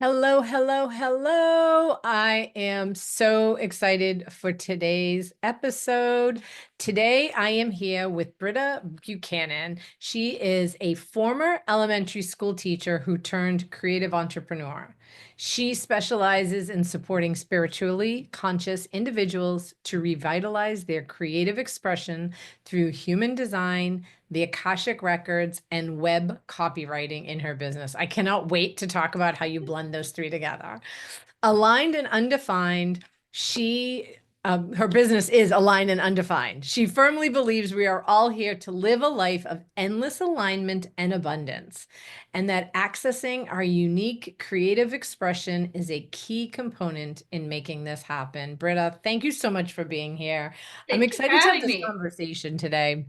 Hello, hello, hello. I am so excited for today's episode. Today, I am here with Britta Buchanan. She is a former elementary school teacher who turned creative entrepreneur. She specializes in supporting spiritually conscious individuals to revitalize their creative expression through human design, the Akashic Records, and web copywriting in her business. I cannot wait to talk about how you blend those three together. Aligned and undefined, her business is aligned and undefined. She firmly believes we are all here to live a life of endless alignment and abundance, and that accessing our unique creative expression is a key component in making this happen. Britta, thank you so much for being here. I'm Thank you for excited to have having this me. conversation today.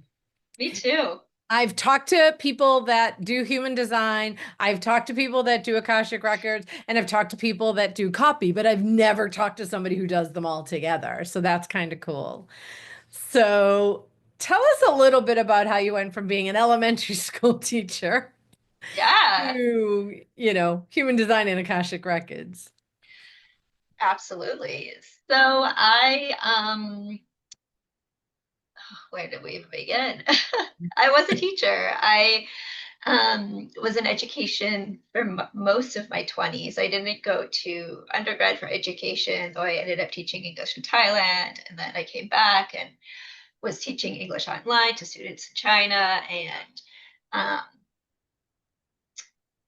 Me too. I've talked to people that do human design. I've talked to people that do Akashic Records, and I've talked to people that do copy, but I've never talked to somebody who does them all together. So that's kind of cool. So tell us a little bit about how you went from being an elementary school teacher Yeah, to, human design and Akashic Records. absolutely. Where did we even begin? I was a teacher. I was in education for most of my 20s. I didn't go to undergrad for education, though I ended up teaching English in Thailand. And then I came back and was teaching English online to students in China. And um,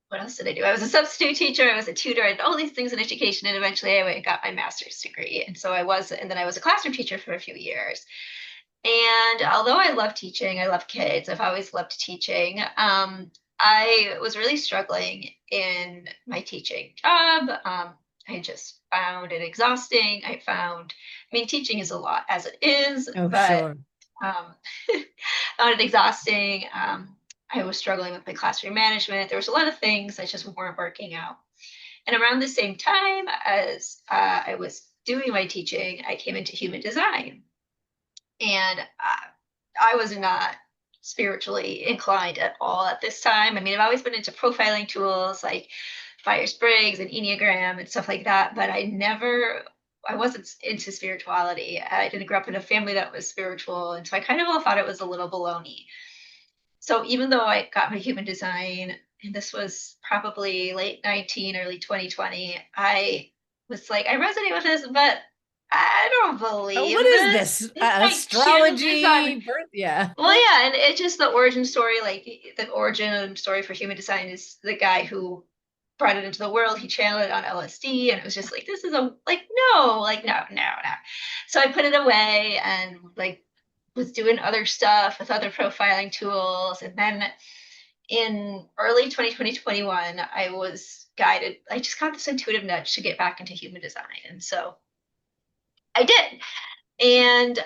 what else did I do? I was a substitute teacher. I was a tutor and all these things in education. And eventually I went and got my master's degree. And then I was a classroom teacher for a few years. And although I love teaching, I love kids, I've always loved teaching. I was really struggling in my teaching job. I just found it exhausting. I mean, teaching is a lot as it is, Oh, but sure. um, found it exhausting. I was struggling with my classroom management. There was a lot of things that just weren't working out. And around the same time as I was doing my teaching, I came into human design. And I was not spiritually inclined at all at this time. I mean, I've always been into profiling tools like Myers-Briggs and Enneagram and stuff like that, but I wasn't into spirituality. I didn't grow up in a family that was spiritual. And so I kind of all thought it was a little baloney. So even though I got my human design, and this was probably late 19, early 2020, I was like, I resonate with this, but I don't Oh, believe what is this. this? It like hinges on, Astrology, birth? Yeah. well, yeah, and it's just the origin story, like the origin story for human design is the guy who brought it into the world. He channeled it on LSD, and it was just like, this is a like, no, like, no, no, no. So I put it away and like was doing other stuff with other profiling tools. And then in early 2021, I was guided. I just got this intuitive nudge to get back into human design. And so I did. And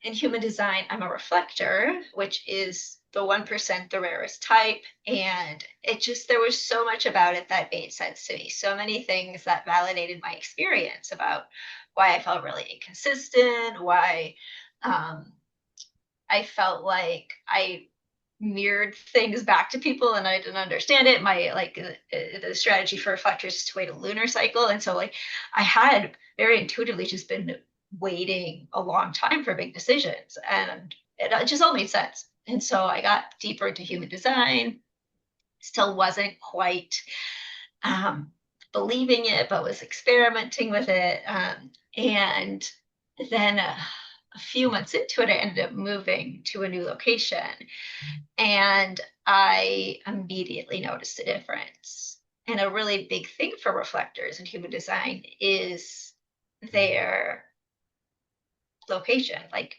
in human design, I'm a reflector, which is the 1%, the rarest type. And there was so much about it that made sense to me. So many things that validated my experience about why I felt really inconsistent, why um, I felt like I mirrored things back to people and I didn't understand it. The strategy for reflectors is to wait a lunar cycle. And so like I had very intuitively just been waiting a long time for big decisions and it just all made sense. And so I got deeper into human design, still wasn't quite um, believing it, but was experimenting with it. And then a few months into it, I ended up moving to a new location and I immediately noticed a difference. And a really big thing for reflectors in human design is their location. Like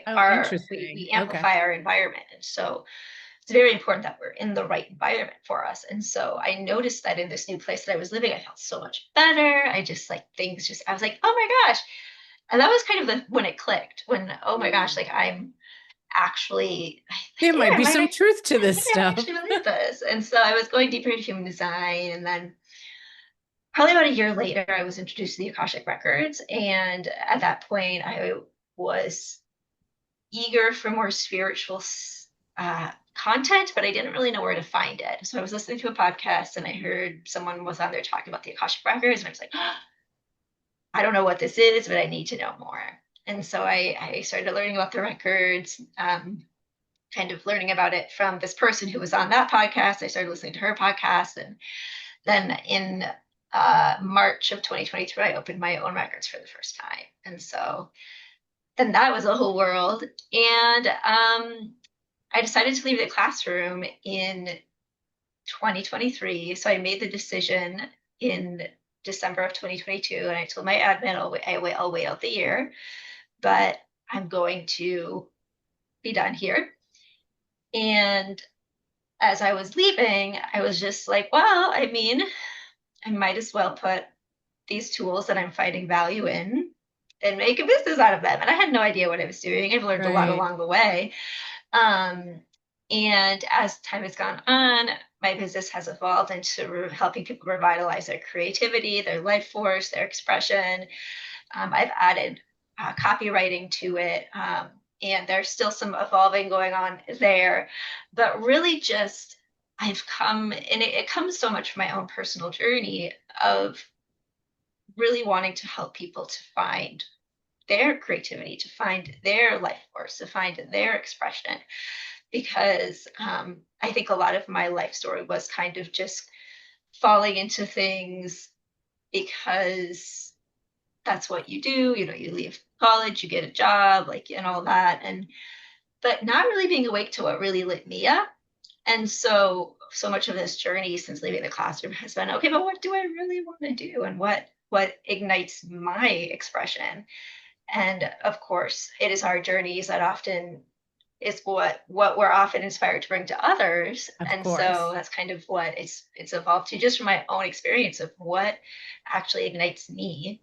Oh, interesting. we Okay. amplify our environment. And so it's very important that we're in the right environment for us. And so I noticed that in this new place that I was living, I felt so much better. I just like things just I was like, oh my gosh. And that was kind of when it clicked, when, oh my gosh, like I'm actually, There might be some truth to I this think I might stuff. actually believe this. And so I was going deeper into human design. And then probably about a year later, I was introduced to the Akashic Records. And at that point, I was eager for more spiritual content, but I didn't really know where to find it. So I was listening to a podcast and I heard someone was on there talking about the Akashic Records, and I was like, oh, I don't know what this is, but I need to know more. And so I started learning about the records, kind of learning about it from this person who was on that podcast. I started listening to her podcast. And then in March of 2023, I opened my own records for the first time. And so then that was a whole world. And I decided to leave the classroom in 2023. So I made the decision in December of 2022, and I told my admin I'll wait out the year, but I'm going to be done here. And as I was leaving, I was just like, well, I mean, I might as well put these tools that I'm finding value in and make a business out of them. And I had no idea what I was doing. I've learned a lot Right. along the way. Um, and as time has gone on, my business has evolved into helping people revitalize their creativity, their life force, their expression. I've added copywriting to it, and there's still some evolving going on there. But really, just I've come, and it comes so much from my own personal journey of really wanting to help people to find their creativity, to find their life force, to find their expression. Because I think a lot of my life story was kind of just falling into things because that's what you do. You know, you leave college, you get a job, like, and all that. And, but not really being awake to what really lit me up. And so much of this journey since leaving the classroom has been, okay, but what do I really want to do? And what ignites my expression? And of course, it is our journeys that often is what we're often inspired to bring to others. Of And so course. that's kind of what it's evolved to, just from my own experience of what actually ignites me,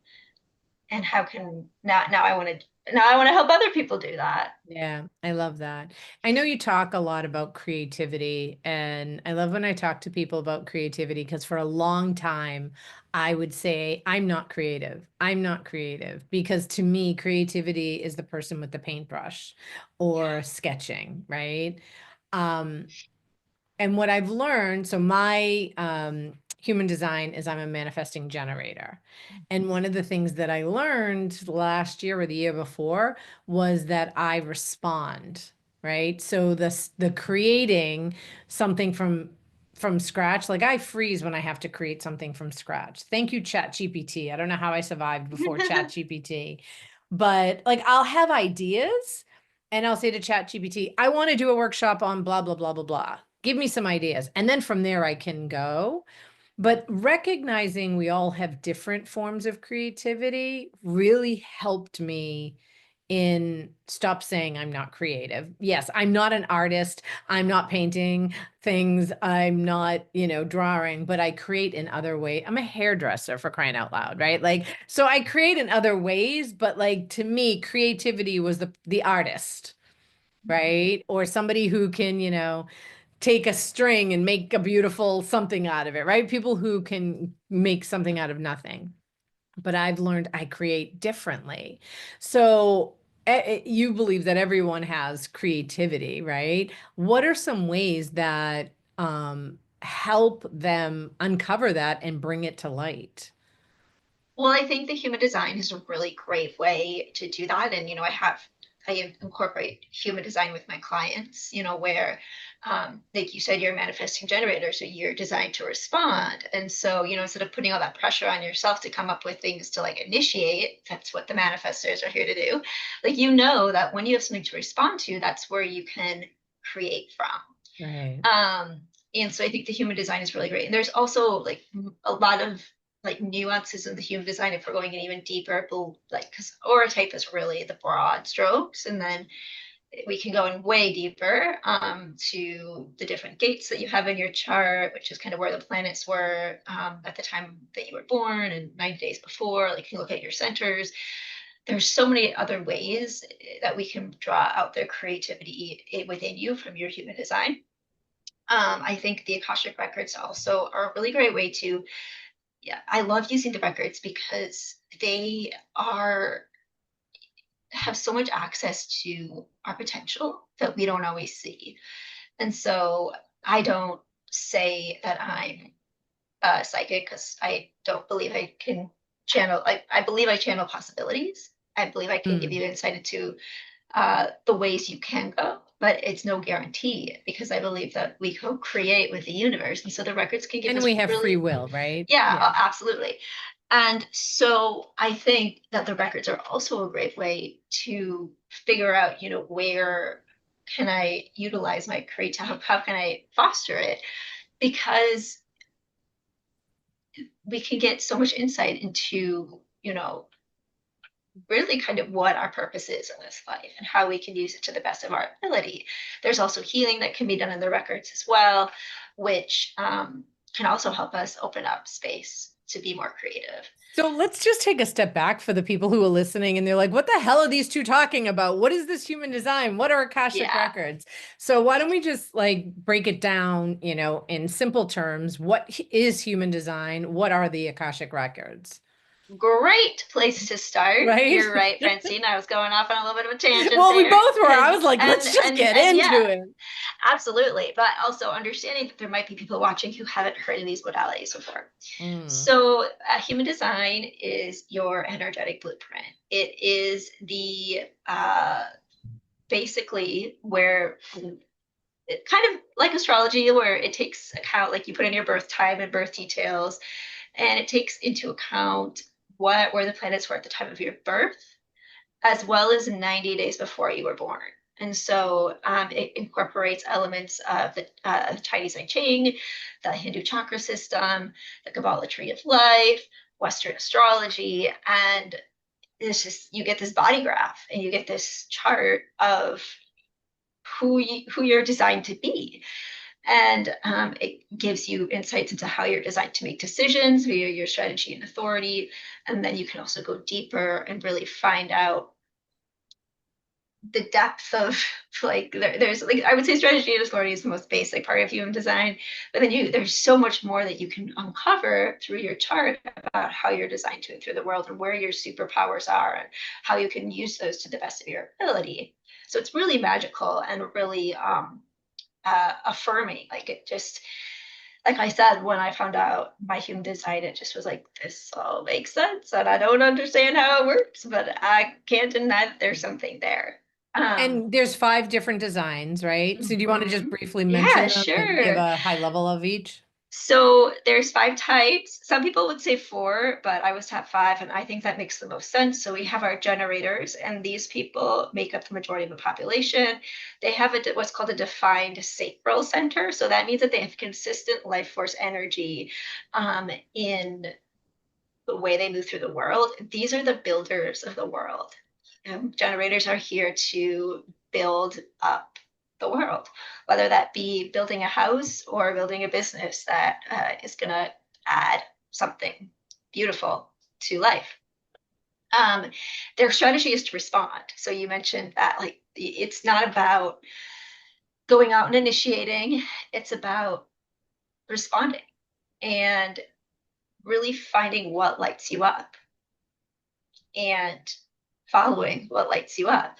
and how can now I want to help other people do that. Yeah, I love that. I know you talk a lot about creativity, and I love when I talk to people about creativity because for a long time, I would say, I'm not creative. I'm not creative because to me, creativity is the person with the paintbrush or sketching, right? Um, and what I've learned, so my human design is I'm a manifesting generator. And one of the things that I learned last year or the year before was that I respond, right? So the creating something from scratch, like I freeze when I have to create something from scratch. Thank you, Chat GPT. I don't know how I survived before Chat GPT, but like I'll have ideas and I'll say to Chat GPT, I want to do a workshop on blah, blah, blah, blah, blah. Give me some ideas. And then from there I can go. But recognizing we all have different forms of creativity really helped me in stop saying I'm not creative. Yes, I'm not an artist. I'm not painting things. I'm not, drawing, but I create in other ways. I'm a hairdresser for crying out loud, right? Like, so I create in other ways, but like to me, creativity was the artist, right? Or somebody who can, take a string and make a beautiful something out of it, right? People who can make something out of nothing. But I've learned I create differently. So you believe that everyone has creativity, right? What are some ways that help them uncover that and bring it to light? Well, I think the human design is a really great way to do that. And, I incorporate human design with my clients, where, like you said, you're a manifesting generator. So you're designed to respond. And so, instead of putting all that pressure on yourself to come up with things to like initiate, that's what the manifestors are here to do. Like, that when you have something to respond to, that's where you can create from. Right. Um, and so I think the human design is really great. And there's also like a lot of like nuances in the human design if we're going in even deeper, but like because aura type is really the broad strokes, and then we can go in way deeper to the different gates that you have in your chart, which is kind of where the planets were at the time that you were born and 90 days before. Like you can look at your centers. There's so many other ways that we can draw out their creativity within you from your human design. I think the Akashic records also are a really great way to, yeah, I love using the records because they are have so much access to our potential that we don't always see. And so I don't say that I'm psychic because I don't believe I can channel. I believe I channel possibilities. I believe I can give Mm. you insight into the ways you can go, but it's no guarantee because I believe that we co-create with the universe, and so the records can give And us we have free really, will, right? yeah, Yeah. absolutely. And so I think that the records are also a great way to figure out, where can I utilize my creativity? How can I foster it? Because we can get so much insight into, really kind of what our purpose is in this life and how we can use it to the best of our ability. There's also healing that can be done in the records as well, which can also help us open up space to be more creative. So let's just take a step back for the people who are listening and they're like, what the hell are these two talking about? What is this human design? What are Akashic Yeah, records? So why don't we just like break it down, in simple terms? What is human design? What are the Akashic records? great place to start. Right? You're right, Francine. I was going off on a little bit of a tangent Well, we there. both were. I was like, and let's just and get and into yeah, it. absolutely. But also understanding that there might be people watching who haven't heard of these modalities before. Mm. So, human design is your energetic blueprint. It is the basically where it kind of like astrology, where it takes account, like you put in your birth time and birth details, and it takes into account where the planets were at the time of your birth, as well as 90 days before you were born. And so it incorporates elements of the Chinese I Ching, the Hindu chakra system, the Kabbalah tree of life, Western astrology, and it's just you get this body graph and you get this chart of who you're designed to be. And it gives you insights into how you're designed to make decisions, via your strategy and authority. And then you can also go deeper and really find out the depth of like there's like I would say strategy and authority is the most basic part of human design, but then there's so much more that you can uncover through your chart about how you're designed to move through the world and where your superpowers are and how you can use those to the best of your ability. So it's really magical and really affirming. Like it just, like I said, when I found out my human design, it just was like, this all makes sense. And I don't understand how it works, but I can't deny that there's something there. Um, And there's five different designs, right? So do you want to just mhm. briefly Yeah, mention them and give sure. a high level of each? So there's five types. Some people would say four, but I was top five, and I think that makes the most sense. So we have our generators, and these people make up the majority of the population. They have what's called a defined sacral center. So that means that they have consistent life force energy in the way they move through the world. These are the builders of the world. Generators are here to build up the world, whether that be building a house or building a business that is going to add something beautiful to life. Um, their strategy is to respond. So you mentioned that like it's not about going out and initiating, it's about responding and really finding what lights you up and following what lights you up.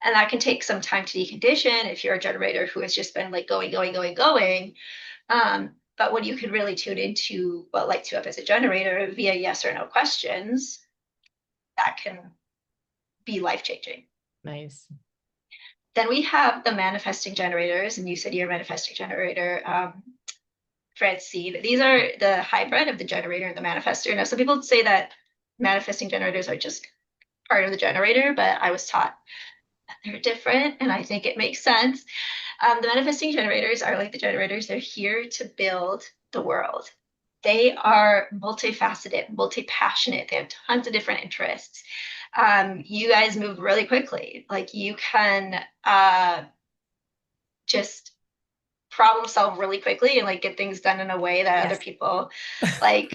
And that can take some time to decondition if you're a generator who has just been like going, going, going, going. But when you can really tune into what lights you up as a generator via yes or no questions, that can be life changing. Nice. Then we have the manifesting generators, and you said you're a manifesting generator, Francine. These are the hybrid of the generator and the manifester. Now, some people say that manifesting generators are just part of the generator, but I was taught they're different, and I think it makes sense. The manifesting generators are like the generators, they're here to build the world. They are multifaceted, multi passionate, they have tons of different interests. You guys move really quickly. Like you can just problem solve really quickly and like get things done in a way that other Yes. people like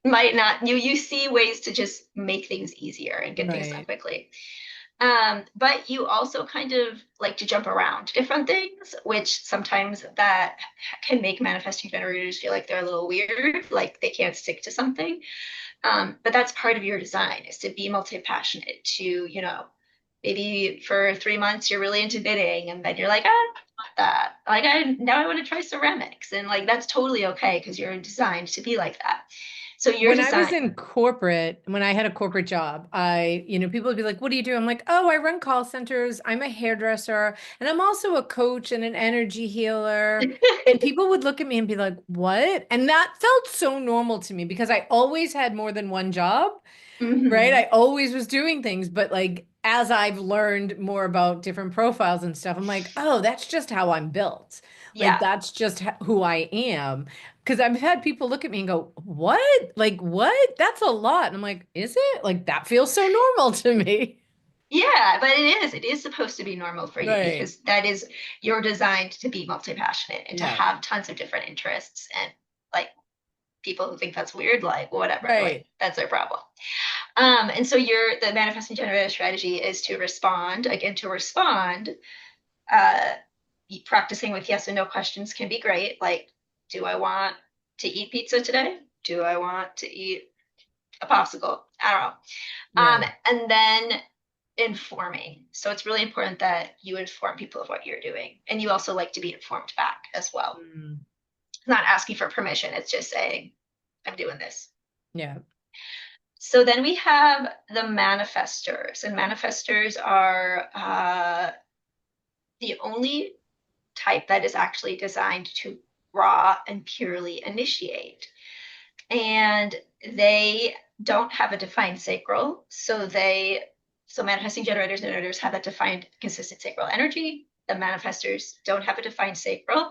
might not. You see ways to just make things easier and get things done Right. quickly. But you also kind of like to jump around different things, which sometimes that can make manifesting generators feel like they're a little weird, like they can't stick to something. But that's part of your design is to be multi-passionate, to, maybe for 3 months you're really into knitting and then you're like, that. Like I want to try ceramics, and like that's totally okay because you're designed to be like that. So you're When I was designed. in corporate, when I had a corporate job, people would be like, "What do you do?" I'm like, "Oh, I run call centers. I'm a hairdresser, and I'm also a coach and an energy healer." And people would look at me and be like, "What?" And that felt so normal to me because I always had more than one job. Right? I Mhm. always was doing things, but like as I've learned more about different profiles and stuff, I'm like, oh, that's just how I'm built. Like Yeah. that's just who I am. Because I've had people look at me and go, what? Like, what? That's a lot. And I'm like, is it? Like that feels so normal to me. Yeah, but it is. It is supposed to be normal for you Right. because that is you're designed to be multi-passionate and to Yeah. have tons of different interests. And like people who think that's weird, like whatever, like Right. that's their problem. And so the manifesting generator strategy is to respond. Again, to respond, uh, practicing with yes and no questions can be great. Like, do I want to eat pizza today? Do I want to eat a popsicle? I don't know. Yeah. And then informing. So it's really important that you inform people of what you're doing. And you also like to be informed back as well. Mm. It's not asking for permission, it's just saying, I'm doing this. Yeah. So then we have the manifestors, and manifestors are the only type that is actually designed to raw and purely initiate. And they don't have a defined sacral. So manifesting generators and generators have a defined consistent sacral energy. The manifestors don't have a defined sacral,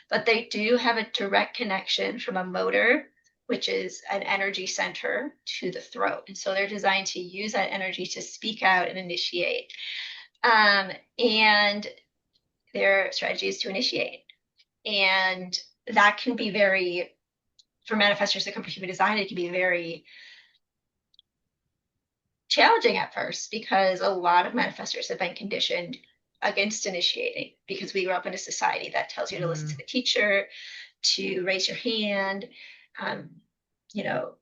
but they do have a direct connection from a motor, which is an energy center, to the throat. And so they're designed to use that energy to speak out and initiate. And their strategy is to initiate. And that can be very, for manifestors that come from human design, it can be very challenging at first because a lot of manifestors have been conditioned against initiating because we grew up in a society that tells you to listen to Mm. the teacher, to raise your hand. Um, you know,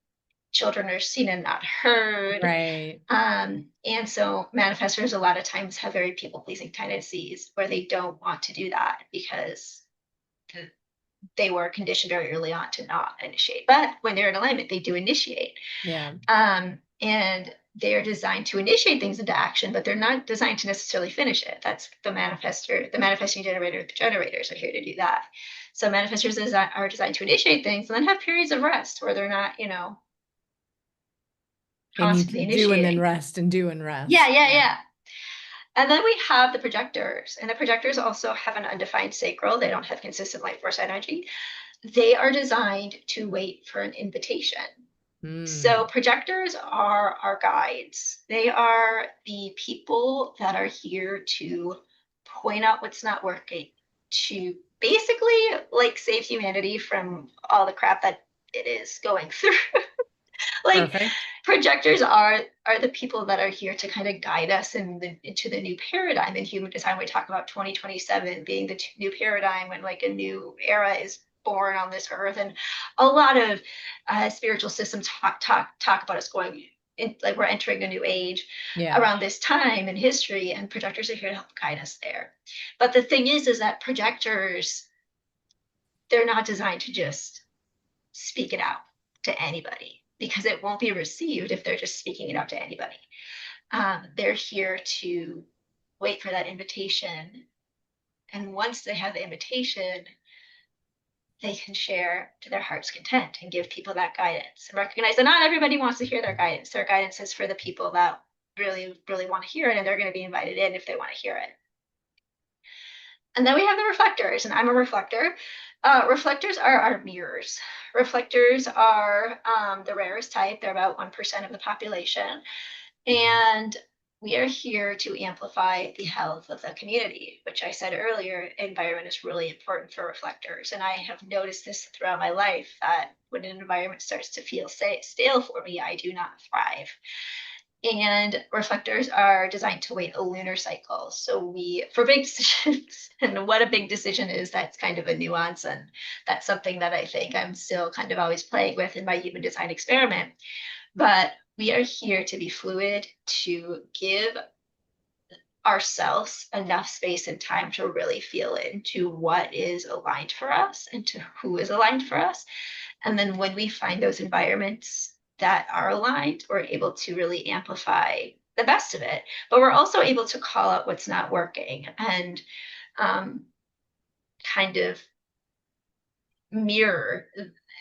children are seen and not heard. Right. And so manifestors a lot of times have very people pleasing tendencies where they don't want to do that because they were conditioned very early on to not initiate. But when they're in alignment, they do initiate. Yeah. And they're designed to initiate things into action, but they're not designed to necessarily finish it. That's the manifestor, the manifesting generator, the generators are here to do that. So manifestors are designed to initiate things and then have periods of rest where they're not, They need constantly to do and then initiating. rest and do and Yeah, rest. yeah, Yeah. yeah. And then we have the projectors, and the projectors also have an undefined sacral. They don't have consistent light force energy. They are designed to wait for an invitation. So Mm. projectors are our guides. They are the people that are here to point out what's not working, to basically like save humanity from all the crap that it is going through. Like Perfect. projectors are the people that are here to kind of guide us into the new paradigm in human design. We talk about 2027 being the new paradigm when like a new era is born on this earth, and a lot of spiritual systems talk about us going in, like we're entering a new age Yeah. around this time in history, and projectors are here to help guide us there. But the thing is that projectors, they're not designed to just speak it out to anybody because it won't be received if they're just speaking it out to anybody. They're here to wait for that invitation. And once they have the invitation, they can share to their heart's content and give people that guidance and recognize that not everybody wants to hear their guidance. Their guidance is for the people that really, really want to hear it, and they're going to be invited in if they want to hear it. And then we have the reflectors, and I'm a reflector. Reflectors are our mirrors. Reflectors are the rarest type. They're about 1% of the population. And we are here to amplify the health of the community, which I said earlier, environment is really important for reflectors. And I have noticed this throughout my life that when an environment starts to feel stale for me, I do not thrive. And reflectors are designed to wait a lunar cycle. So for big decisions, and what a big decision is, that's kind of a nuance. And that's something that I think I'm still kind of always playing with in my human design experiment. But we are here to be fluid, to give ourselves enough space and time to really feel into what is aligned for us and to who is aligned for us. And then when we find those environments that are aligned, we're able to really amplify the best of it. But we're also able to call out what's not working and um, kind of mirror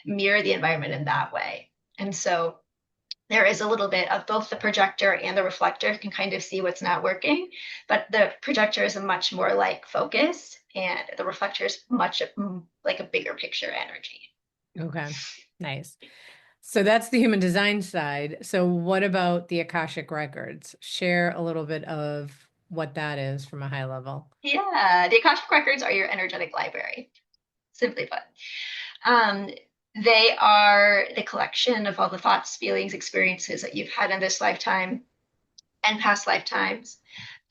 mirror the environment in that way. And so there is a little bit of both the projector and the reflector can kind of see what's not working, but the projector is a much more like focus and the reflector is much like a bigger picture energy. Okay, nice. So that's the human design side. So what about the Akashic records? Share a little bit of what that is from a high level. Yeah, the Akashic records are your energetic library, simply put. Um, they are the collection of all the thoughts, feelings, experiences that you've had in this lifetime and past lifetimes,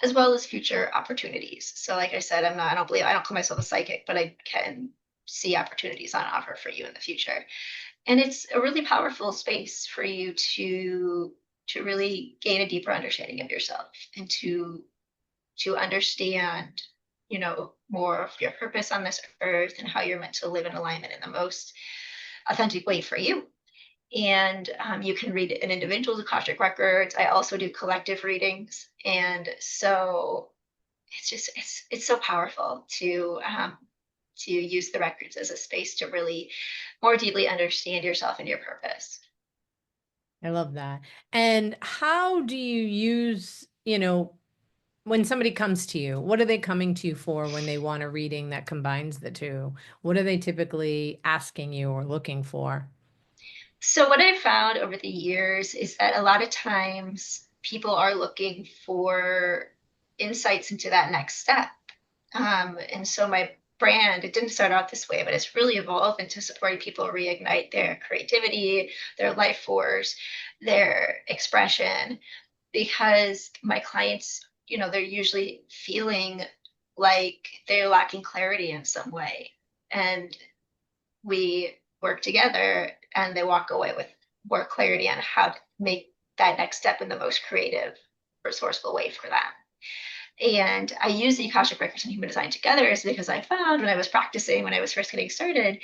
as well as future opportunities. So, like I said, I don't call myself a psychic, but I can see opportunities on offer for you in the future. And it's a really powerful space for you to really gain a deeper understanding of yourself and to understand, more of your purpose on this earth and how you're meant to live in alignment in the most authentic way for you. And you can read an individual's Akashic records. I also do collective readings, and so it's so powerful to use the records as a space to really more deeply understand yourself and your purpose. I love that. And how do you use, when somebody comes to you, what are they coming to you for when they want a reading that combines the two? What are they typically asking you or looking for? So what I've found over the years is that a lot of times people are looking for insights into that next step. And so my brand, it didn't start out this way, but it's really evolved into supporting people reignite their creativity, their life force, their expression, because my clients, they're usually feeling like they're lacking clarity in some way. And we work together and they walk away with more clarity on how to make that next step in the most creative, resourceful way for them. And I use the Akashic Records and human design together is because I found when I was practicing, when I was first getting started,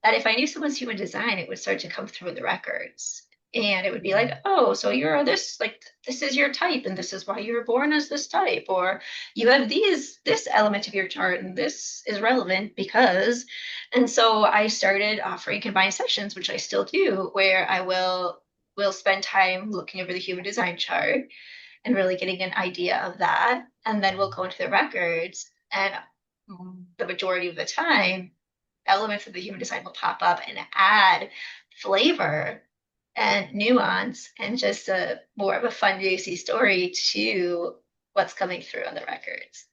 that if I knew someone's human design, it would start to come through in the records. And it would be like, oh, so you're this, like, this is your type, and this is why you were born as this type, or you have this element of your chart, and this is relevant because. And so I started offering combined sessions, which I still do, where I will spend time looking over the human design chart and really getting an idea of that. And then we'll go into the records. And the majority of the time, elements of the human design will pop up and add flavor and nuance and just a more of a fun, juicy story to what's coming through on the records.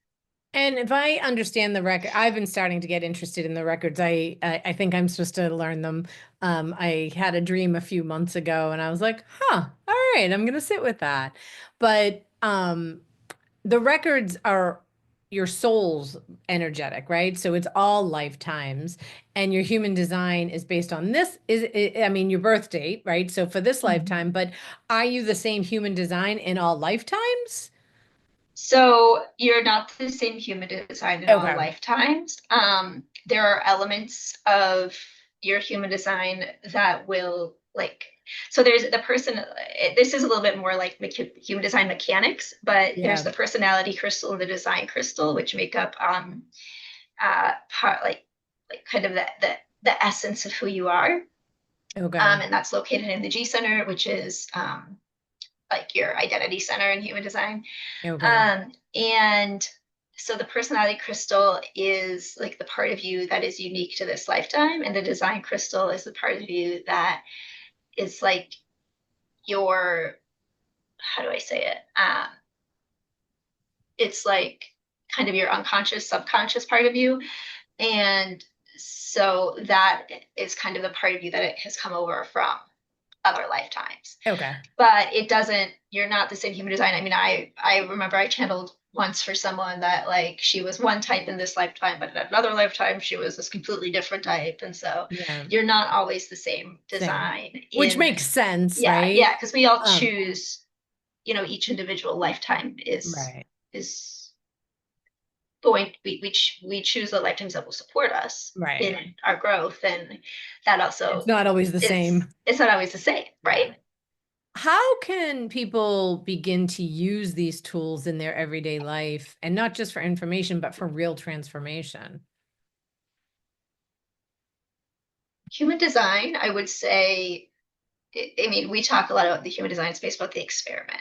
And if I understand the record, I've been starting to get interested in the records. I think I'm supposed to learn them. I had a dream a few months ago, and I was like, "Huh, all right, I'm gonna sit with that." But the records are your soul's energetic, right? So it's all lifetimes, and your human design is based on this. I mean, your birth date, right? So for this Mhm. lifetime, but are you the same human design in all lifetimes? So you're not the same human design in all Okay. lifetimes. There are elements of your human design that will like. So there's the person. This is a little bit more like human design mechanics, but there's Yeah. the personality crystal and the design crystal, which make up part like kind of the essence of who you are. Okay. And that's located in the G center, which is like your identity center in human design. Okay. And so the personality crystal is like the part of you that is unique to this lifetime, and the design crystal is the part of you that is like your, how do I say it? It's like kind of your unconscious, subconscious part of you. And so that is kind of the part of you that it has come over from other lifetimes. Okay. But it doesn't, you're not the same human design. I mean, I remember I channeled once for someone that like she was one type in this lifetime, but in another lifetime she was this completely different type. And so Yeah. you're not always the same Same. design Which in. makes sense, Yeah, right? yeah, because we all Um, choose, each individual lifetime is right. is going we choose the lifetimes that will support us Right. in our growth, and that It's also not always the is same. it's not always the same, Yeah. right? How can people begin to use these tools in their everyday life and not just for information, but for real transformation? Human design, I would say, I mean, we talk a lot about the human design space, about the experiment,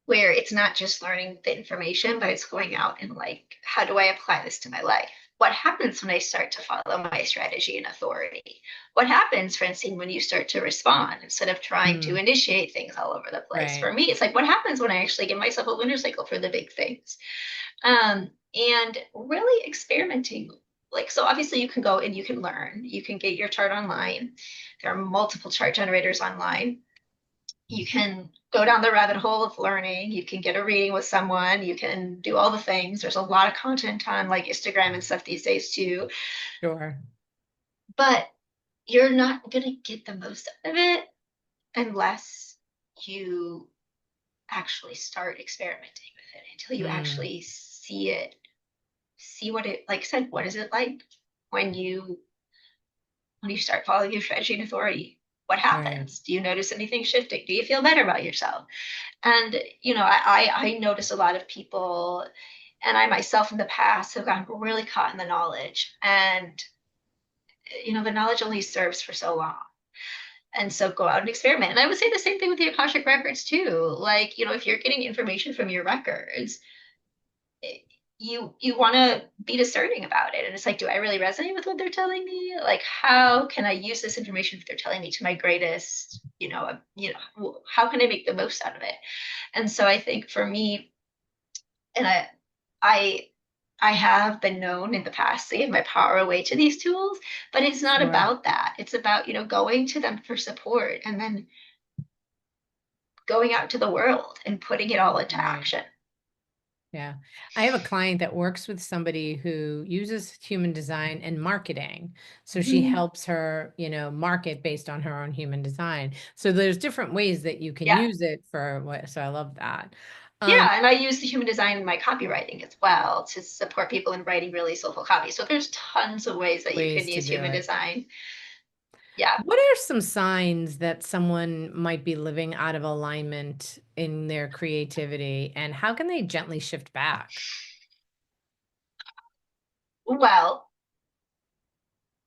where it's not just learning the information, but it's going out and like, how do I apply this to my life? What happens when I start to follow my strategy and authority? What happens, Francine, when you start to respond instead of trying to Hmm. initiate things all over the place? Right. For me, it's like, what happens when I actually give myself a lunar cycle for the big things? And really experimenting. Like, so obviously you can go and you can learn, you can get your chart online. There are multiple chart generators online. You can go down the rabbit hole of learning. You can get a reading with someone. You can do all the things. There's a lot of content on like Instagram and stuff these days too. Sure. But you're not going to get the most out of it unless you actually start experimenting with it, until you Hmm. actually see it, see what it, like I said, what is it like when you start following your strategy and authority? What Right. happens? Do you notice anything shifting? Do you feel better about yourself? And I notice a lot of people, and I myself in the past have gotten really caught in the knowledge, and the knowledge only serves for so long. And so go out and experiment. And I would say the same thing with the Akashic records too. Like, if you're getting information from your records, you want to be discerning about it. And it's like, do I really resonate with what they're telling me? Like, how can I use this information that they're telling me to my greatest, how can I make the most out of it? And so I think for me, and I I have been known in the past to give my power away to these tools, but it's not Sure. about that. It's about, going to them for support and then going out to the world and putting it all into Right. action. Yeah. I have a client that works with somebody who uses human design and marketing. So she Mhm. helps her, market based on her own human design. So there's different ways that you can Yeah. use it for what, so I love that. Um, Yeah, and I use the human design in my copywriting as well to support people in writing really soulful copy. So there's tons of ways that you can ways to use do human it. design. Yeah. What are some signs that someone might be living out of alignment in their creativity, and how can they gently shift back? Well,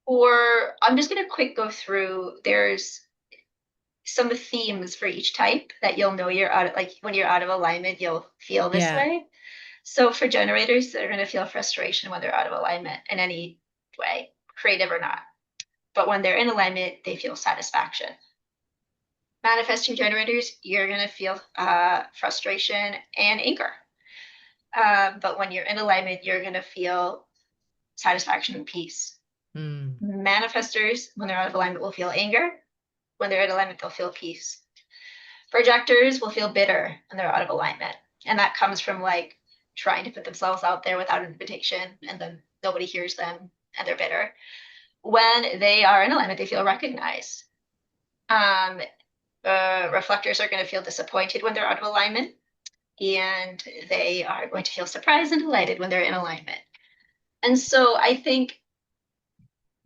or I'm just going to quick go through. There's some themes for each type that you'll know you're out of, like when you're out of alignment, you'll feel this Yeah. way. So for generators, they're going to feel frustration when they're out of alignment in any way, creative or not. But when they're in alignment, they feel satisfaction. Manifesting generators, you're going to feel frustration and anger. But when you're in alignment, you're going to feel satisfaction and peace. Mm, Manifestors, when they're out of alignment, will feel anger. When they're in alignment, they'll feel peace. Projectors will feel bitter when they're out of alignment. And that comes from like trying to put themselves out there without an invitation, and then nobody hears them and they're bitter. When they are in alignment, they feel recognized. Um, Reflectors are going to feel disappointed when they're out of alignment, and they are going to feel surprised and delighted when they're in alignment. And so I think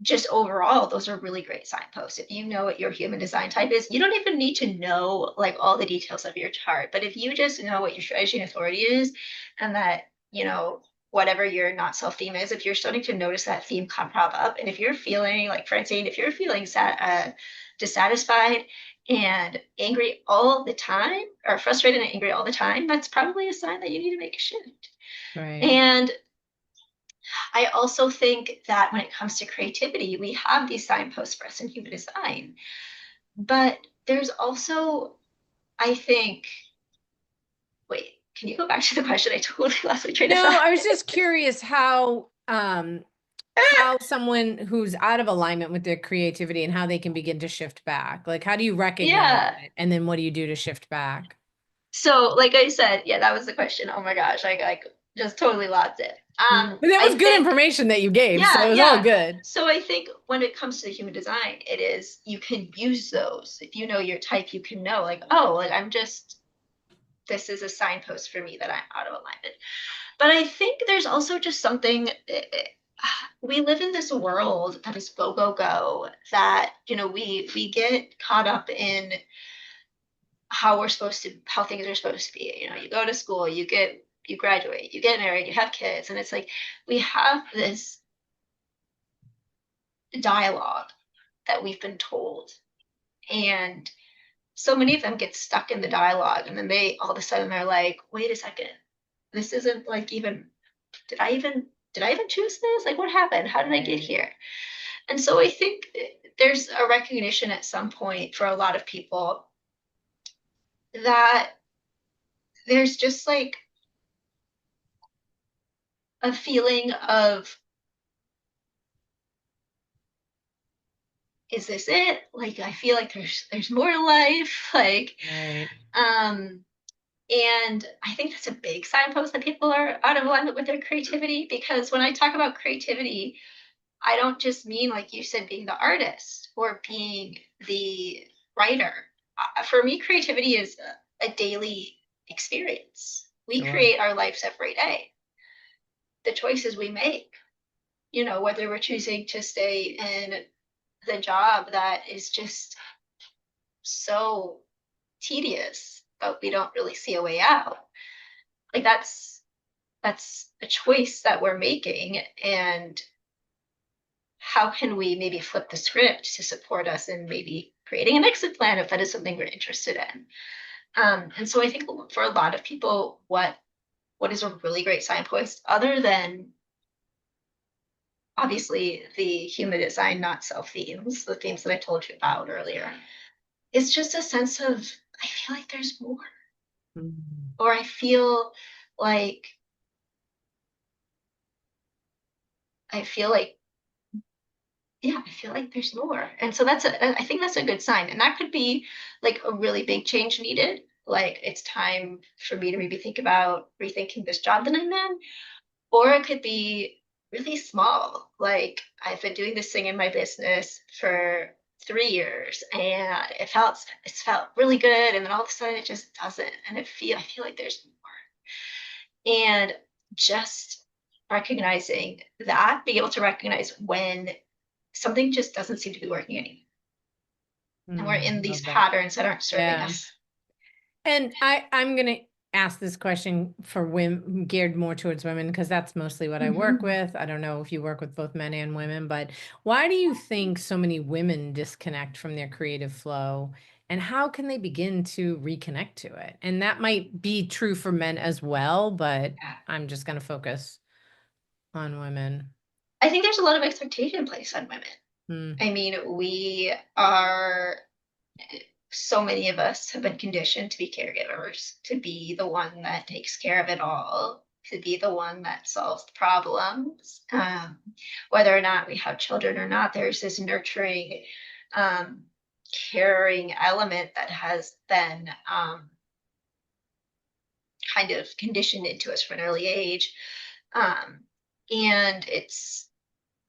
just overall, those are really great signposts. If you know what your human design type is, you don't even need to know like all the details of your chart. But if you just know what your strategy and authority is, and that, whatever your not self theme is, if you're starting to notice that theme come prop up, and if you're feeling like Francine, if you're feeling dissatisfied and angry all the time, or frustrated and angry all the time, that's probably a sign that you need to make a shift. right. And I also think that when it comes to creativity, we have these signposts for us in human design. But there's also, I think, wait, can you go back to the question? I totally lost my train of No, thought. I was just curious how someone who's out of alignment with their creativity and how they can begin to shift back. Like how do you recognize Yeah. it? And then what do you do to shift back? So, like I said, yeah, that was the question. Oh my gosh, I like just totally lost it. But that I was good think, information that you gave, so yeah, it was all yeah. good. So I think when it comes to the human design, it is you can use those. If you know your type, you can know like, oh, like I'm just this is a signpost for me that I'm out of alignment. But I think there's also just something, we live in this world that is go, go, go, that, we get caught up in how things are supposed to be. You go to school, you graduate, you get married, you have kids, and it's like we have this dialogue that we've been told. And so many of them get stuck in the dialogue, and then they all of a sudden they're like, wait a second, this isn't like even did I even choose this? Like, what happened? How did I get Right. here? And so I think there's a recognition at some point for a lot of people that there's just like a feeling of, is this it? Like, I feel like there's more to life. Like, Right. um, and I think that's a big signpost that people are out of alignment with their creativity. Because when I talk about creativity, I don't just mean, like you said, being the artist or being the writer. For me, creativity is a daily experience. We Sure. create our lives every day. The choices we make, whether we're choosing to stay in the job that is just so tedious, but we don't really see a way out. Like, that's a choice that we're making. And how can we maybe flip the script to support us in maybe creating an exit plan if that is something we're interested in? And so I think for a lot of people, what is a really great signpost, other than obviously the human design not self themes, the themes that I told you about earlier, is just a sense of, I feel like there's more, Mm. or like I feel like yeah, I feel like there's more. And so I think that's a good sign. And that could be like a really big change needed. Like, it's time for me to maybe think about rethinking this job that I'm in. Or it could be really small. Like, I've been doing this thing in my business for 3 years, and it's felt really good. And then all of a sudden it just doesn't. And I feel like there's more. And just recognizing that, being able to recognize when something just doesn't seem to be working anymore. And we're in these Love that. patterns that aren't serving Yeah. us. And I'm gonna ask this question for women, geared more towards women, because that's mostly what I work Mhm. with. I don't know if you work with both men and women, but why do you think so many women disconnect from their creative flow? And how can they begin to reconnect to it? And that might be true for men as well, but Yeah. I'm just gonna focus on women. I think there's a lot of expectation placed on women. Mm, I mean, so many of us have been conditioned to be caregivers, to be the one that takes care of it all, to be the one that solves the problems. Whether or not we have children or not, there's this nurturing, um, caring element that has been kind of conditioned into us from an early age. Um, and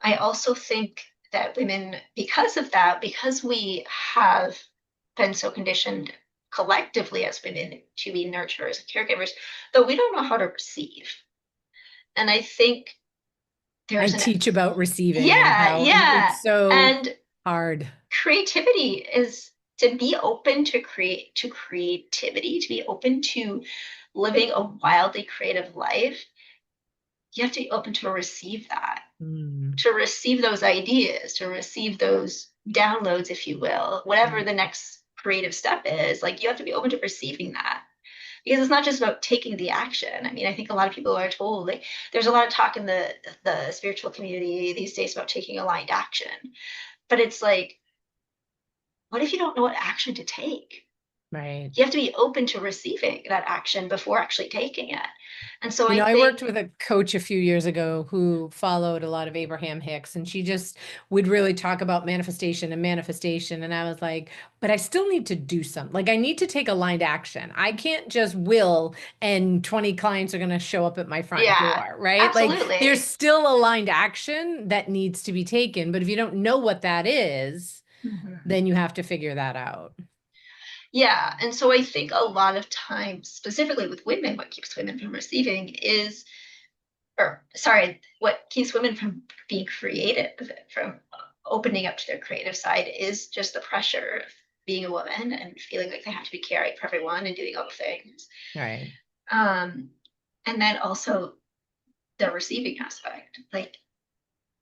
I also think that women, because of that, because we have been so conditioned collectively as women to be nurturers and caregivers, though we don't know how to receive. And I think I there's an, teach about receiving and yeah, how yeah. it's so And hard. creativity is to be open to creativity, to be open to living a wildly creative life. You have to be open to receive that, Mm, to receive those ideas, to receive those downloads, if you will, whatever right. the next creative step is. Like, you have to be open to receiving that, because it's not just about taking the action. I mean, I think a lot of people are told, like, there's a lot of talk in the spiritual community these days about taking aligned action, but it's like, what if you don't know what action to take? Right. You have to be open to receiving that action before actually taking it. And so You I know, I think, worked with a coach a few years ago who followed a lot of Abraham Hicks, and she just would really talk about manifestation and manifestation. And I was like, but I still need to do something. Like, I need to take aligned action. I can't just will and 20 clients are going to show up at my front yeah, door, right? Like, there's absolutely. still aligned action that needs to be taken. But if you don't know what that is, Mhm. then you have to figure that out. Yeah. And so I think a lot of times, specifically with women, what keeps women from receiving is or sorry, what keeps women from being creative, from opening up to their creative side, is just the pressure of being a woman and feeling like they have to be caring for everyone and doing all the things. Right. Um, and then also the receiving aspect. Like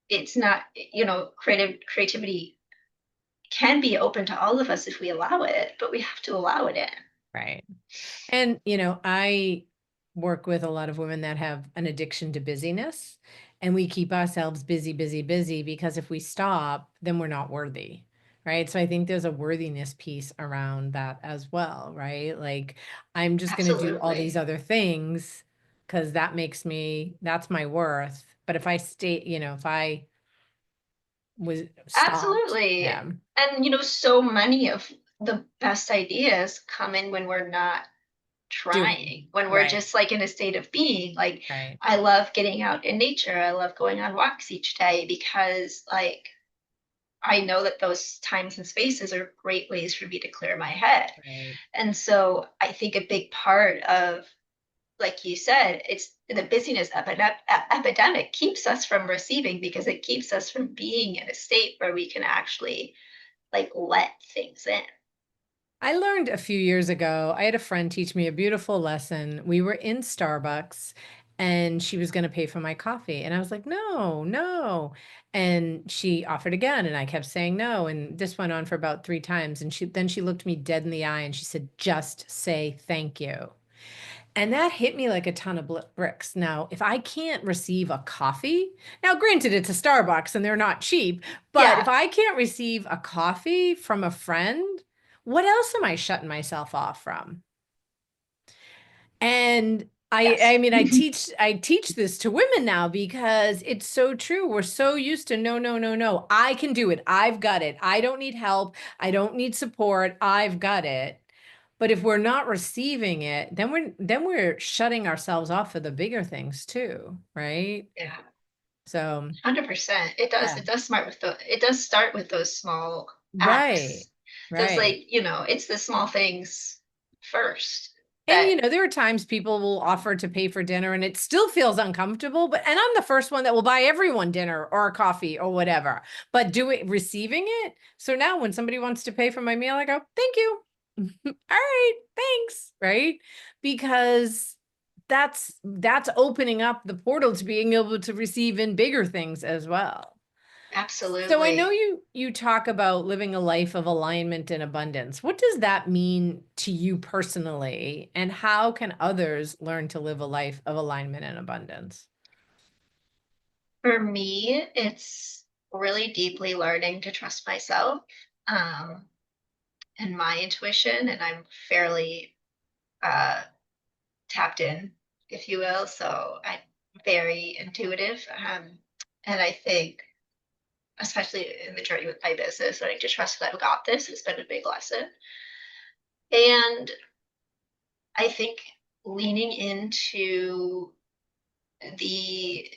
it's not, creativity can be open to all of us if we allow it, but we have to allow it in. Right. And, I work with a lot of women that have an addiction to busyness, and we keep ourselves busy, busy, busy because if we stop, then we're not worthy. Right. So I think there's a worthiness piece around that as well. Right. Like I'm just going to do all these Absolutely. other things because that's my worth. But if I stay, if I was stopped, Absolutely. yeah, And so many of the best ideas come in when we're not doing, trying, when we're right, just like in a state of being. Like right, I love getting out in nature. I love going on walks each day because like I know that those times and spaces are great ways for me to clear my head. right. And so I think a big part of, like you said, it's the busyness epidemic keeps us from receiving because it keeps us from being in a state where we can actually like let things in. I learned a few years ago, I had a friend teach me a beautiful lesson. We were in Starbucks and she was going to pay for my coffee. And I was like, no, no. And she offered again. And I kept saying no. And this went on for about 3 times. And then she looked me dead in the eye and she said, just say thank you. And that hit me like a ton of bricks. Now, if I can't receive a coffee, now granted it's a Starbucks and they're not cheap, but if Yeah. I can't receive a coffee from a friend, what else am I shutting myself off from? And I Yes. mean I teach this to women now because it's so true. We're so used to no, no, no, no. I can do it. I've got it. I don't need help. I don't need support. I've got it. But if we're not receiving it, then we're shutting ourselves off for the bigger things too, right? Yeah. So, 100%. It does. yeah. It does start with those small Right. acts. Those Right. like, it's the small things first And that there are times people will offer to pay for dinner and it still feels uncomfortable, but and I'm the first one that will buy everyone dinner or a coffee or whatever. But receiving it. So now when somebody wants to pay for my meal, I go, "Thank you." All right, thanks, right? Because that's opening up the portal to being able to receive in bigger things as well. So I know absolutely. you talk about living a life of alignment and abundance. What does that mean to you personally, and how can others learn to live a life of alignment and abundance? For me, it's really deeply learning to trust myself, um, and my intuition, and I'm fairly uh, tapped in, if you will. So I'm very intuitive, and I think, especially in the journey with my business, learning to trust that I've got this has been a big lesson. And I think leaning into the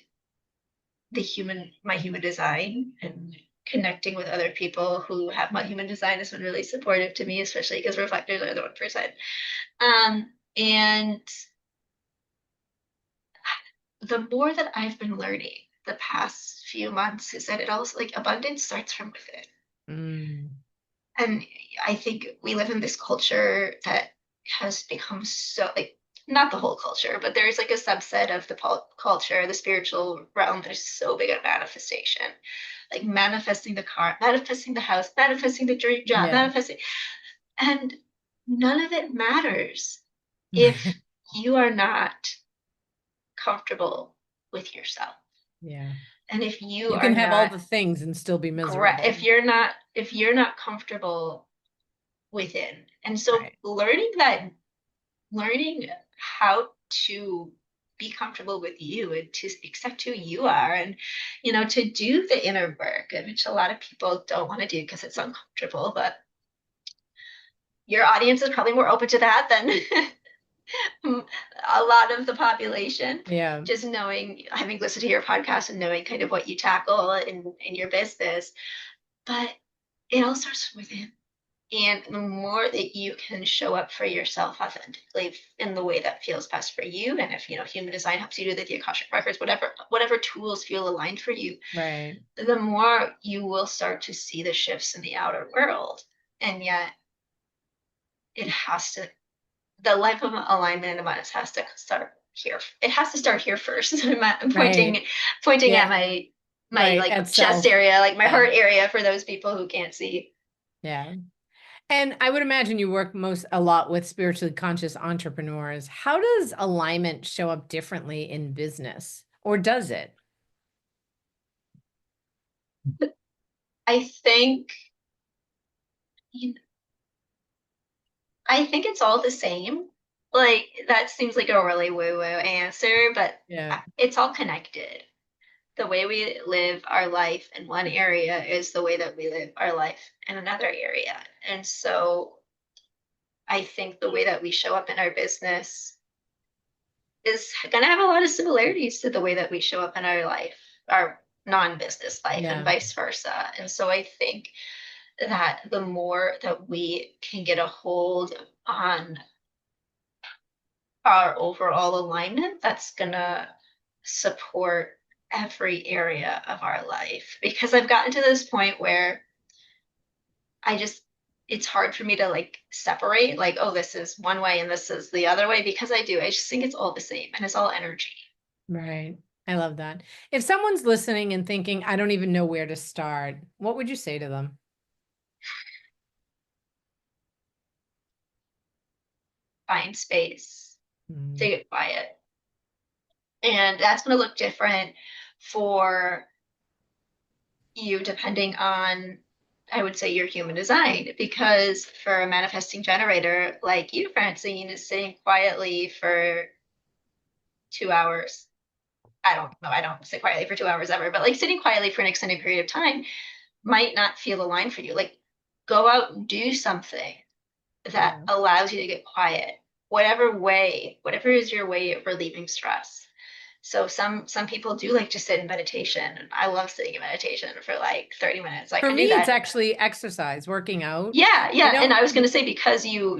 my human design and connecting with other people who have my human design has been really supportive to me, especially because reflectors are the 1%. And the more that I've been learning the past few months is that it also like abundance starts from within. Mm, And I think we live in this culture that has become so like not the whole culture, but there's like a subset of the culture, the spiritual realm that is so big at manifestation, like manifesting the car, manifesting the house, manifesting the dream job, yeah. manifesting, and none of it matters if you are not comfortable with yourself, Yeah. and if you You are can have all not the things and still be correct, miserable. if you're not comfortable within, and so Right. learning how to be comfortable with you and to accept who you are, and to do the inner work, which a lot of people don't want to do because it's uncomfortable, but your audience is probably more open to that than a lot of the population. Yeah. Just knowing, having listened to your podcast and knowing kind of what you tackle in your business, but it all starts from within. And the more that you can show up for yourself authentically in the way that feels best for you, and if human design helps you do the Akashic records, whatever tools feel aligned for you, Right. the more you will start to see the shifts in the outer world. And yet it has to, the life of alignment and abundance has to start here. It has to start here first. I'm Right. pointing at Yeah. my Right. like At chest self. area, like my Yeah. heart area for those people who can't see. Yeah. And I would imagine you work a lot with spiritually conscious entrepreneurs. How does alignment show up differently in business, or does it? I think you I think it's all the same. Like that seems like a really woo-woo answer, but Yeah. it's all connected. The way we live our life in one area is the way that we live our life in another area. And so I think the way that we show up in our business is going to have a lot of similarities to the way that we show up in our life, our non-business life, and Yeah. vice versa. And so I think that the more that we can get a hold on our overall alignment, that's going to support every area of our life. Because I've gotten to this point where I just, it's hard for me to like separate, like, oh, this is one way and this is the other way, because I do. I just think it's all the same and it's all energy. Right. I love that. If someone's listening and thinking, I don't even know where to start, what would you say to them? Find space to Mm, get quiet. And that's going to look different for you depending on, I would say, your human design. Because for a manifesting generator like you, Francine, is sitting quietly for 2 hours. I don't know, I don't sit quietly for 2 hours ever, but like sitting quietly for an extended period of time might not feel aligned for you. Like go out and do something that yeah. allows you to get quiet, whatever way, whatever is your way of relieving stress. So some people do like to sit in meditation, and I love sitting in meditation for like 30 minutes. I For can do me, it's that. actually exercise, working out. Yeah, You yeah. And know, I was going to say, because you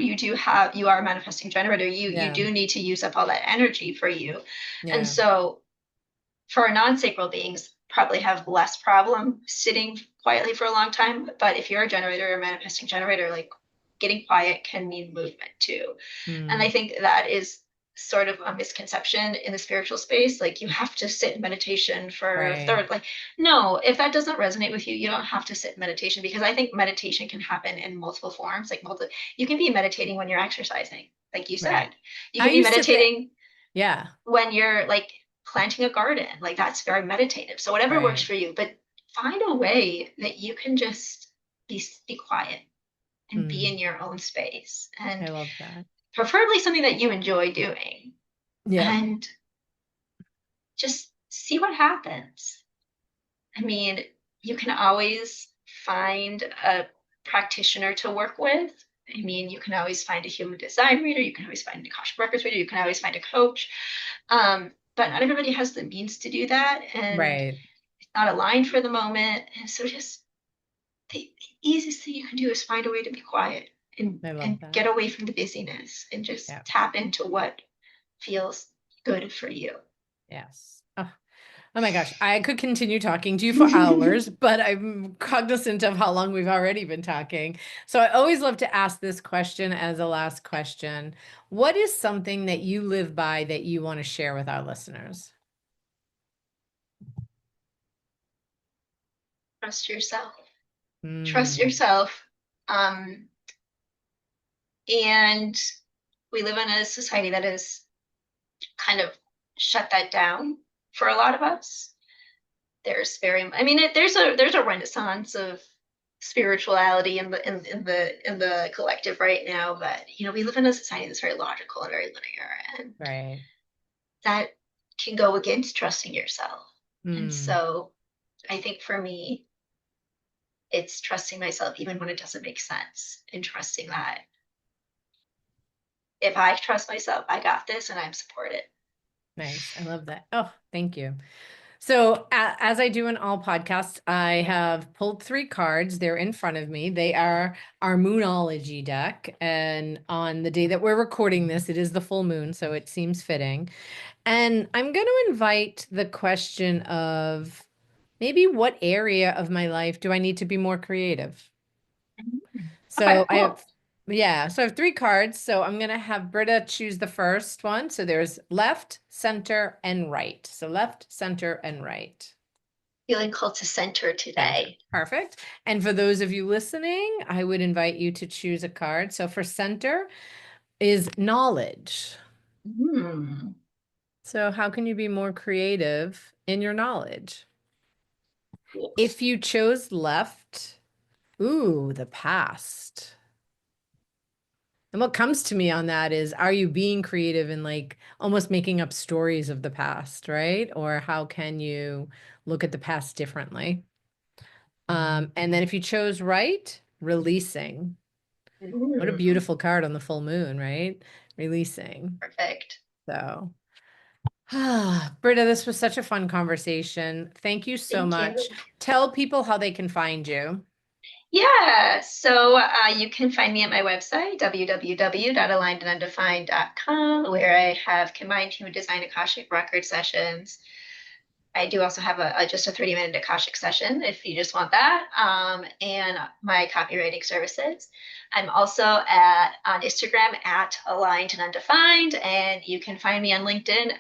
are a manifesting generator, you yeah, do need to use up all that energy for you. And yeah, so for non-sacral beings, probably have less problem sitting quietly for a long time. But if you're a generator or a manifesting generator, like getting quiet can mean movement too. And I mm, think that is sort of a misconception in the spiritual space. Like you have to sit in meditation for right. third, like, no, if that doesn't resonate with you, you don't have to sit in meditation, because I think meditation can happen in multiple forms. Like you can be meditating when you're exercising, like you said. Right. You I can be used to think, meditating yeah, when you're like planting a garden, like that's very meditative. So whatever works right. for you, but find a way that you can just be quiet and be in Mm, your own space, I and love that. preferably something that you enjoy doing, Yeah, and just see what happens. I mean, you can always find a practitioner to work with. I mean, you can always find a human design reader, you can always find a Akashic records reader, you can always find a coach. But not everybody has the means to do that, and right. it's not aligned for the moment. And so just the easiest thing you can do is find a way to be quiet I love and that. get away from the busyness and Yeah. just tap into what feels good for you. Yes. Oh my gosh, I could continue talking to you for hours, but I'm cognizant of how long we've already been talking. So I always love to ask this question as a last question. What is something that you live by that you want to share with our listeners? Trust yourself. Trust Mm, yourself. Um, and we live in a society that has kind of shut that down for a lot of us. I mean, there's a renaissance of spirituality in the collective right now, but we live in a society that's very logical and very linear, and right. that can go against trusting yourself. And Mm, so I think for me, it's trusting myself even when it doesn't make sense, and trusting that if I trust myself, I got this and I'm supported. nice. I love that. Oh, thank you. So, as I do in all podcasts, I have pulled three cards. They're in front of me. They are our Moonology deck. And on the day that we're recording this, it is the full moon, so it seems fitting. And I'm going to invite the question of maybe what area of my life do I need to be more creative? Okay, So I cool. have, yeah, so I have three cards. So I'm going to have Britta choose the first one. So there's left, center, and right. So left, center, and right. Feeling called to center Center. today. Perfect. And for those of you listening, I would invite you to choose a card. So for center is knowledge. Hmm. So how can you be more creative in your knowledge? Cool. If you chose left, ooh, the past. And what comes to me on that is, are you being creative in like almost making up stories of the past, right? Or how can you look at the past differently? And then if you chose right, releasing. What a Hmm. beautiful card on the full moon, right? Releasing. Perfect. So, Britta, this was such a fun conversation. Thank you so Thank you. much. Tell people how they can find you. Yeah, so you can find me at my website, www.alignedandundefined.com, where I have combined human design Akashic record sessions. I do also have just a 30-minute Akashic session if you just want that, and my copywriting services. I'm also on Instagram at aligned and undefined, and you can find me on LinkedIn.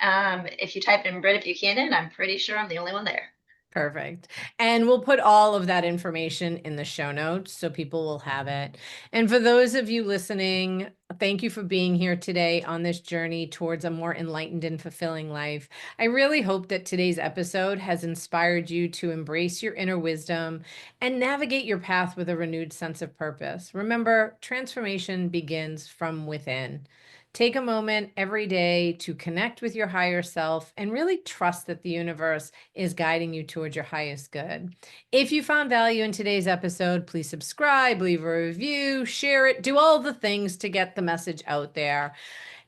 If you type in Britta Buchanan, I'm pretty sure I'm the only one there. Perfect. And we'll put all of that information in the show notes so people will have it. And for those of you listening, thank you for being here today on this journey towards a more enlightened and fulfilling life. I really hope that today's episode has inspired you to embrace your inner wisdom and navigate your path with a renewed sense of purpose. Remember, transformation begins from within. Take a moment every day to connect with your higher self and really trust that the universe is guiding you towards your highest good. If you found value in today's episode, please subscribe, leave a review, share it, do all the things to get the message out there.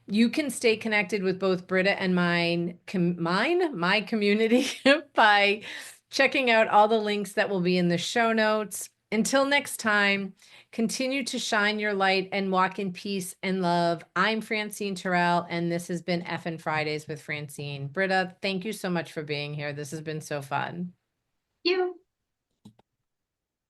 You can stay connected with both Britta and my community by checking out all the links that will be in the show notes. Until next time, continue to shine your light and walk in peace and love. I'm Francine Terrell, and this has been Effin' Fridays with Francine. Britta, thank you so much for being here. This has been so fun. You.